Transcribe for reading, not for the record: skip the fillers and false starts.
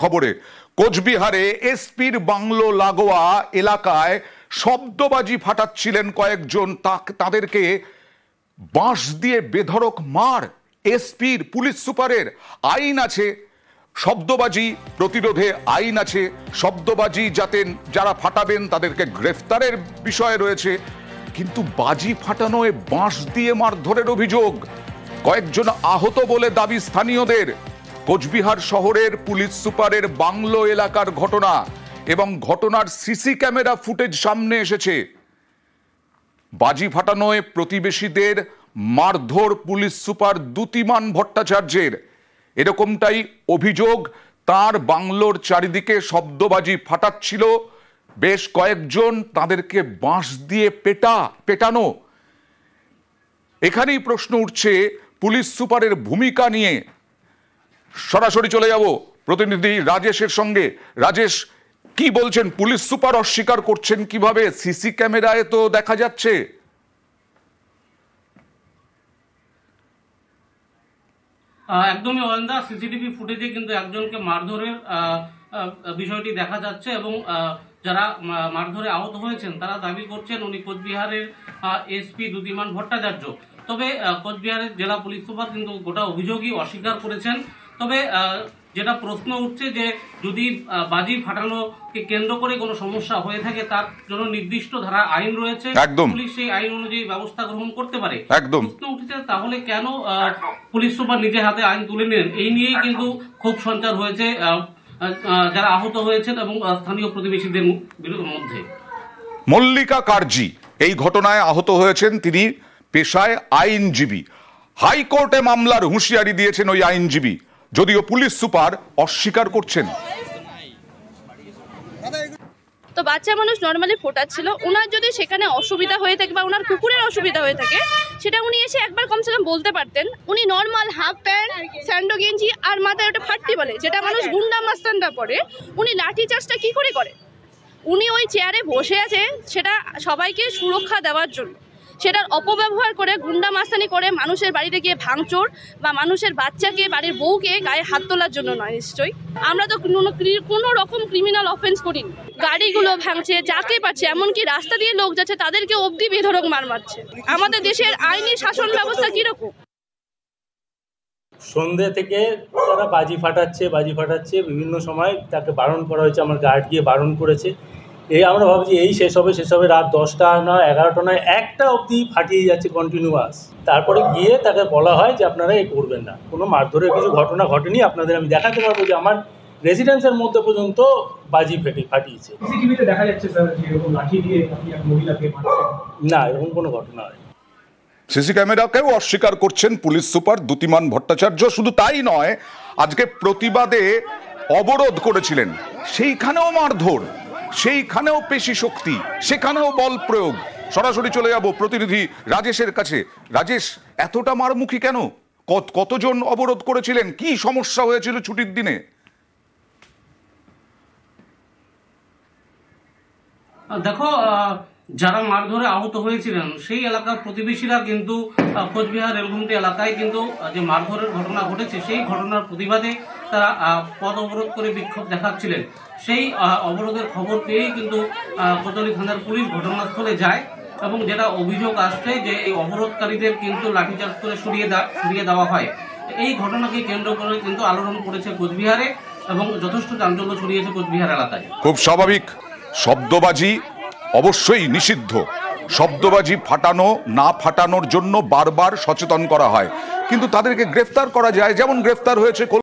খবরে কোচবিহারে এসপির বাংলো লাগোয়া এলাকায় শব্দবাজি ফাটাচ্ছিলেন কয়েকজন, তাদেরকে বাঁশ দিয়ে বেধড়ক মার। এসপির, পুলিশ সুপারের আইন আছে, শব্দবাজি প্রতিরোধে আইন আছে, শব্দবাজি যারা ফাটাবেন তাদেরকে গ্রেফতারের বিষয় রয়েছে, কিন্তু বাজি ফাটানোয় বাঁশ দিয়ে মারধরের অভিযোগ, কয়েকজন আহত বলে দাবি স্থানীয়দের। কোচবিহার শহরের পুলিশ সুপারের বাংলো এলাকার ঘটনা এবং ঘটনার সিসি ক্যামেরা ফুটেজ সামনে এসেছে। বাজি ফাটানোয় প্রতিবেশীদের মারধর পুলিশ সুপার দ্যুতিমান ভট্টাচার্যের, এরকমটাই অভিযোগ। তার বাংলোর চারিদিকে শব্দবাজি ফাটাচ্ছিল বেশ কয়েকজন, তাদেরকে বাঁশ দিয়ে পেটানো। এখানেই প্রশ্ন উঠছে পুলিশ সুপারের ভূমিকা নিয়ে। সরাসরি চলে যাব প্রতিনিধি রাজেশের সঙ্গে। রাজেশ, কি বলছেন? পুলিশ সুপার অস্বীকার করছেন কিভাবে? সিসি ক্যামেরায় তো দেখা যাচ্ছে। একদমই অয়ন্দা, সিসিটিভি ফুটেজে কিন্তু একজনকে মারধরের বিষয়টি দেখা যাচ্ছে এবং যারা মারধরে আহত হয়েছেন তারা দাবি করছেন উনি কোচবিহারের এসপি দ্যুতিমান ভট্টাচার্য। তবে কোচবিহারের জেলা পুলিশ সুপার কিন্তু গোটা অভিযোগই অস্বীকার করেছেন। তবে যেটা প্রশ্ন উঠছে যে যদি বাজি ফাটানোকে কেন্দ্র করে কোনো সমস্যা হয়ে থাকে তার জন্য নির্দিষ্ট ধারা আইন রয়েছে, পুলিশ সেই আইন অনুযায়ী ব্যবস্থা গ্রহণ করতে পারে। প্রশ্ন উঠেছে তাহলে কেন পুলিশ সুপার নিজে হাতে আইন তুলে নিলেন, এই নিয়েই কিন্তু ক্ষোভ সঞ্চার হয়েছে যারা আহত হয়েছেন এবং স্থানীয় প্রতিবেশীদের মধ্যে। মল্লিকা কার্জি এই ঘটনায় আহত হয়েছেন, তিনি পেশায় আইনজীবী। হাইকোর্টে মামলার হুঁশিয়ারি দিয়েছেন ওই আইনজীবী, যদিও পুলিশ সুপার অস্বীকার করছেন। তো বাচ্চা মানুষ নর্মালি ফোটাচ্ছিল, ওনার যদি সেখানে অসুবিধা হয়ে থাকে বা ওনার কুকুরের অসুবিধা হয়ে থাকে সেটা উনি এসে একবার কমসে কম বলতে পারতেন। উনি নর্মাল হাফ প্যান্ট, স্যান্ডো গেঞ্জি আর মাথায় ওটা ফাটতি বলে, যেটা মানুষ গুন্ডা মাস্তানরা পরে, উনি লাঠি চার্জটা কি করে করে? উনি ওই চেয়ারে বসে আছে সেটা সবাইকে সুরক্ষা দেওয়ার জন্য, সেটার অপব্যবহার করে গুন্ডা মাস্তানি করে মানুষের বাড়িতে গিয়ে ভাঙচুর বা মানুষের বাচ্চাকে, বাড়ির বউকে গায়ে হাত তোলার জন্য নয় নিশ্চয়ই। আমরা তো কোনো রকম ক্রিমিনাল অফেন্স করিনি। গাড়িগুলো ভাঙছে, যাকে পাচ্ছে, এমনকি রাস্তা দিয়ে লোক যাচ্ছে তাদেরকে অবধি বেধড়ক মার মারছে। আমাদের দেশের আইনি শাসন ব্যবস্থা কিরকম? সন্ধ্যে থেকে তারা বাজি ফাটাচ্ছে বিভিন্ন সময় তাকে বারণ করা হয়েছে, আমার গার্ড গিয়ে বারণ করেছে। এই আমরা ভাবছি এই শেষ হবে রাত 10টা নয় 11টা নয় 1টা অবধি ফাটিয়ে যাচ্ছে কন্টিনিউয়াস। তারপরে গিয়ে তাকে বলা হয় যে আপনারা এই করবেন না, কোনো মারধরের কিছু ঘটনা ঘটেনি, আপনাদের আমি দেখাতে পারবো যে আমার রেসিডেন্সের মধ্যে পর্যন্ত বাজি ফাটিয়েছে। সিসিটিভিতে দেখা যাচ্ছে স্যার যে এরকম লাঠি দিয়ে আপনি এক মহিলাকে মারছেন। না, এরকম কোনো ঘটনা হয়। সিসি ক্যামেরাকেও অস্বীকার করছেন পুলিশ সুপার দ্যুতিমান ভট্টাচার্য। শুধু তাই নয়, আজকে প্রতিবাদে অবরোধ করেছিলেন, সেইখানেও মারধর, সেইখানেও পেশি শক্তি, সেখানেও বল প্রয়োগ। সরাসরি চলে যাব প্রতিনিধি রাজেশের কাছে। রাজেশ, এতটা মারমুখী কেন? কতজন অবরোধ করেছিলেন? কি সমস্যা হয়েছিল ছুটির দিনে? দেখো, যারা মারধরে আহত হয়েছিলেন সেই এলাকার প্রতিবেশীরা কিন্তু কোচবিহার রেলঘুমটি এলাকায় কিন্তু যে মারধরের ঘটনা ঘটেছে সেই ঘটনার প্রতিবাদে তারা পথ অবরোধ করে বিক্ষোভ দেখাচ্ছিলেন। সেই অবরোধের খবর পেয়েই কিন্তু কোতোয়ালি থানার পুলিশ ঘটনাস্থলে যায় এবং যেটা অভিযোগ আসছে যে এই অবরোধকারীদের কিন্তু লাঠিচার্জ করে সরিয়ে দেওয়া হয়। এই ঘটনাকে কেন্দ্র করে কিন্তু আলোড়ন পড়েছে কোচবিহারে এবং যথেষ্ট চাঞ্চল্য ছড়িয়েছে কোচবিহার এলাকায়। খুব স্বাভাবিক, শব্দবাজি অবশ্যই নিষিদ্ধ। শব্দবাজি ফাটানো না ফাটানোর জন্য বারবার সচেতন করা হয়, কিন্তু তাদেরকে গ্রেফতার করা যায়, যেমন গ্রেফতার হয়েছে